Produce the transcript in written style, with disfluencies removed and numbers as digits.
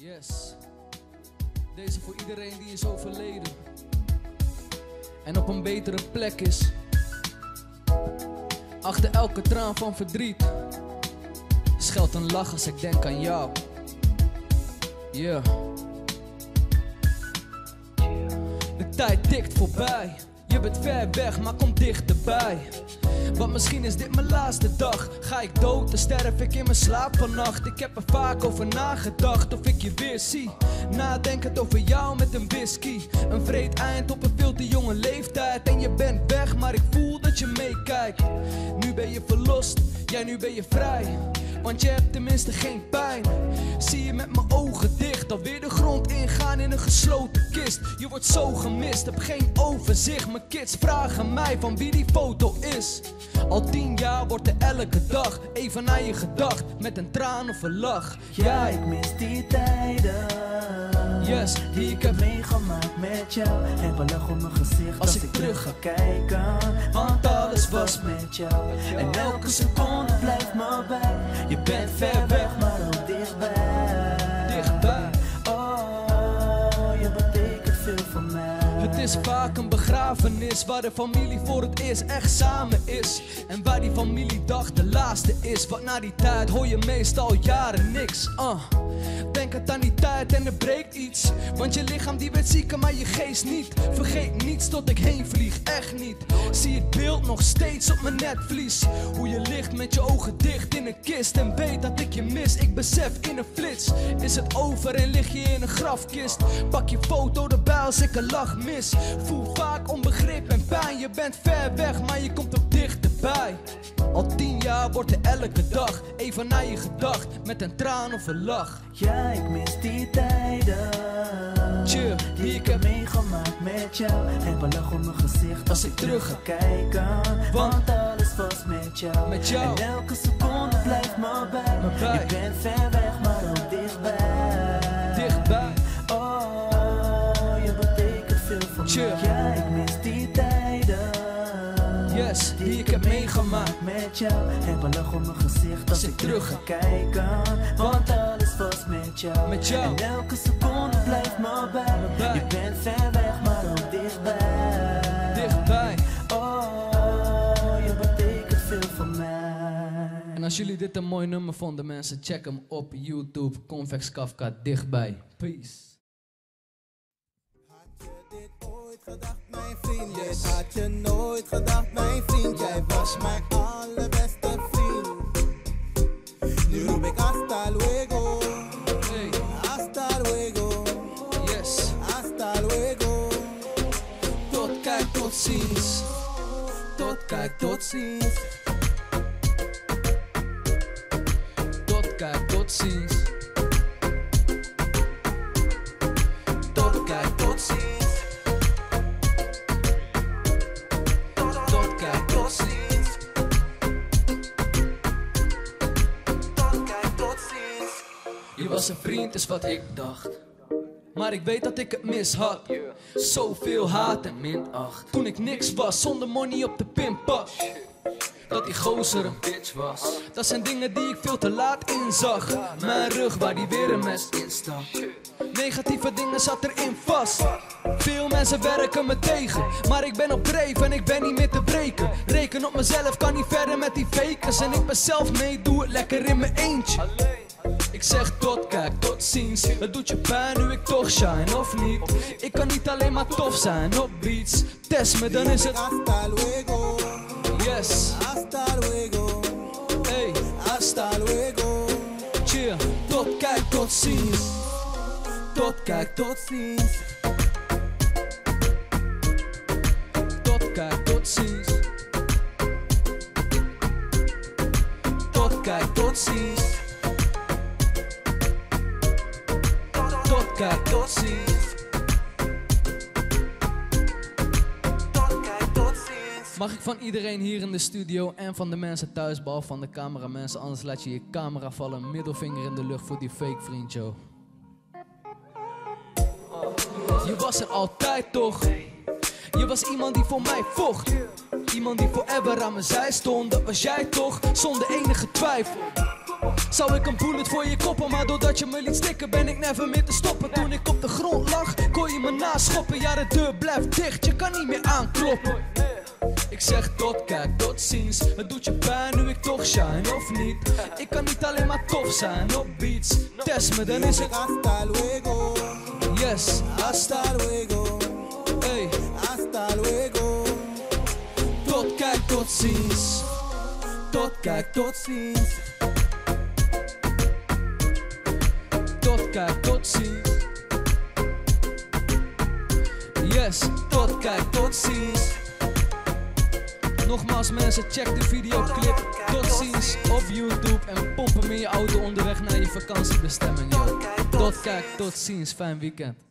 Yes. Deze voor iedereen die is overleden en op een betere plek is. Achter elke traan van verdriet schuilt een lach als ik denk aan jou. Yeah. De tijd tikt voorbij. Je bent ver weg, maar kom dichterbij. Want misschien is dit mijn laatste dag. Ga ik dood, dan sterf ik in mijn slaap vannacht. Ik heb er vaak over nagedacht of ik je weer zie. Nadenkend over jou met een whisky. Een vreed eind op een veel te jonge leeftijd. En je bent weg, maar ik voel dat je meekijkt. Nu ben je verlost, ja nu ben je vrij. Want je hebt tenminste geen pijn. Zie je met mijn ogen dicht, alweer de grond ingaan in een gesloten kist. Je wordt zo gemist, heb geen overzicht. Mijn kids vragen mij van wie die foto is. Al 10 jaar wordt er elke dag even aan je gedacht, met een traan of een lach. Ja, ik mis die tijden, yes, die ik heb meegemaakt met jou. Heb een lach op mijn gezicht als ik terug ga kijken. Want alles was met jou. En elke seconde blijft me bij. Je bent ver weg, maar ook dichtbij. Dichtbij. Oh, je betekent veel voor mij. Het is vaak een begrafenis waar de familie voor het eerst echt samen is. En waar die familiedag de laatste is. Want na die tijd hoor je meestal jaren niks. Denk het aan die tijd en er breekt iets. Want je lichaam die werd zieker, maar je geest niet. Vergeet niets tot ik heen vlieg, echt niet. Zie het beeld nog steeds op mijn netvlies. Hoe je ligt met je ogen dicht in een kist. En weet dat ik je mis, ik besef in een flits. Is het over en lig je in een grafkist. Pak je foto erbij als ik een lach mis. Voel vaak onbegrip en pijn. Je bent ver weg, maar je komt ook dichterbij. Al 10 jaar wordt er elke dag even naar je gedacht, met een traan of een lach. Ja, ik mis die tijden, die ik heb meegemaakt met jou. Heb een lach op mijn gezicht als ik terug ga kijken. Want alles was met jou. Met jou. En elke seconde blijft me bij. Je bent ver weg, maar ook dichtbij. Dichtbij. Oh, je betekent veel voor mij. Ja, ik mis die tijden, yes, die ik heb meegemaakt met jou. Heb een lach op mijn gezicht als ik terug ga kijken. Want alles was met jou. Met jou. En elke seconde blijft me bij. Je bent ver weg, maar ook dichtbij. Dichtbij. Oh, je betekent veel voor mij. En als jullie dit een mooi nummer vonden, mensen, check hem op YouTube. Convex Kafka, Dichtbij. Peace. Gedacht, mijn vriend, dit had je nooit gedacht, mijn vriend. Jij was mijn allerbeste vriend. Nu roep ik hasta luego. Hey. Hasta luego. Yes. Hasta luego. Tot kijk, tot ziens. Tot kijk, tot ziens. Tot kijk, tot ziens. Tot kijk, tot ziens. Tot kijk, tot ziens. Tot kijk, tot ziens. Je was een vriend, is wat ik dacht. Maar ik weet dat ik het mis had. Zoveel haat en minacht. Toen ik niks was, zonder money op de pinpas. Dat die gozer een bitch was. Dat zijn dingen die ik veel te laat inzag. Mijn rug waar die weer een mes in stak. Negatieve dingen zat erin vast. Veel mensen werken me tegen. Maar ik ben op dreef en ik ben niet meer te breken. Reken op mezelf, kan niet verder met die fakers. En ik ben zelf mee, doe het lekker in mijn eentje. Ik zeg tot kijk, tot ziens. Het doet je pijn nu ik toch shine, of niet? Ik kan niet alleen maar tof zijn op beats. Test me, dan is het Hasta luego. yes. Hasta luego. Hey, Hasta luego. chill. Tot kijk, tot ziens. Tot kijk, tot ziens. Tot kijk, tot ziens. Tot kijk, tot ziens. Tot kijk, tot ziens. Tot kijk, tot ziens. Mag ik van iedereen hier in de studio en van de mensen thuis, behalve van de cameramensen, anders laat je je camera vallen, middelvinger in de lucht voor die fake vriend, Joe. Je was er altijd toch. Je was iemand die voor mij vocht. Iemand die forever aan mijn zij stond. Dat was jij toch, zonder enige twijfel. Zou ik een bullet voor je koppen, maar doordat je me liet stikken ben ik never meer te stoppen. Toen ik op de grond lag, kon je me naschoppen. Ja, de deur blijft dicht, je kan niet meer aankloppen. Ik zeg tot, kijk, tot ziens. Het doet je pijn nu ik toch shine, of niet? Ik kan niet alleen maar tof zijn op beats. Test me, dan is het hasta luego. yes, Hasta luego. hey. Hasta luego. Tot, kijk, tot ziens. Tot kijk, tot ziens. Tot, kijk, tot ziens. Yes, tot, kijk, tot ziens. Nogmaals mensen, check de videoclip. Tot ziens op YouTube en pomp hem in je auto onderweg naar je vakantiebestemming. Yo. Tot, kijk, tot ziens. Fijn weekend.